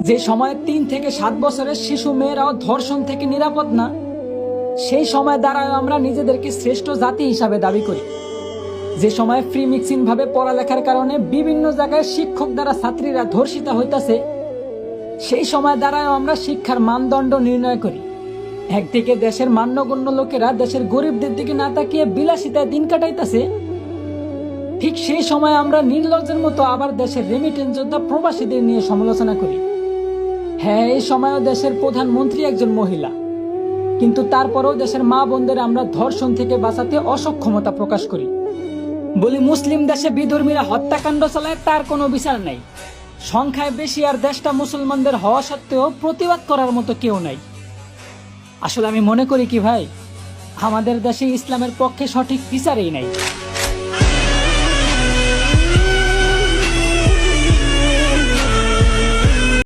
যে সময় ৩ থেকে ৭ বছরের শিশু মেয়েরাও ধর্ষণ থেকে নিরাপদ না, সেই সময় দ্বারাও আমরা নিজেদেরকে শ্রেষ্ঠ জাতি হিসাবে দাবি করি। যে সময় ফ্রি মিক্সিং ভাবে পড়ালেখার কারণে বিভিন্ন জায়গায় শিক্ষক দ্বারা ছাত্রীরা ধর্ষিত হইতাছে, সেই সময় দ্বারাও আমরা শিক্ষার মানদণ্ড নির্ণয় করি। একদিকে দেশের মান্যগণ্য লোকেরা দেশের গরিবদের দিকে না তাকিয়ে বিলাসিতায় দিন কাটাইতেছে, ঠিক সেই সময় আমরা নির্লজ্জের মতো আবার দেশের রেমিটেন্স যোদ্ধা প্রবাসীদের নিয়ে সমালোচনা করি। হ্যাঁ, এই সময়ও দেশের প্রধানমন্ত্রী একজন মহিলা, কিন্তু তারপরেও দেশের মা বোনদের আমরা ধর্ষণ থেকে বাঁচাতে অসক্ষমতা প্রকাশ করি। বলি মুসলিম দেশে বিধর্মীরা হত্যাকাণ্ড চালায়, তার কোনো বিচার নাই। সংখ্যায় বেশি আর দেশটা মুসলমানদের হওয়া সত্ত্বেও প্রতিবাদ করার মতো কেউ নাই। আসলে আমি মনে করি কি ভাই, আমাদের দেশে ইসলামের পক্ষে সঠিক বিচারই নাই।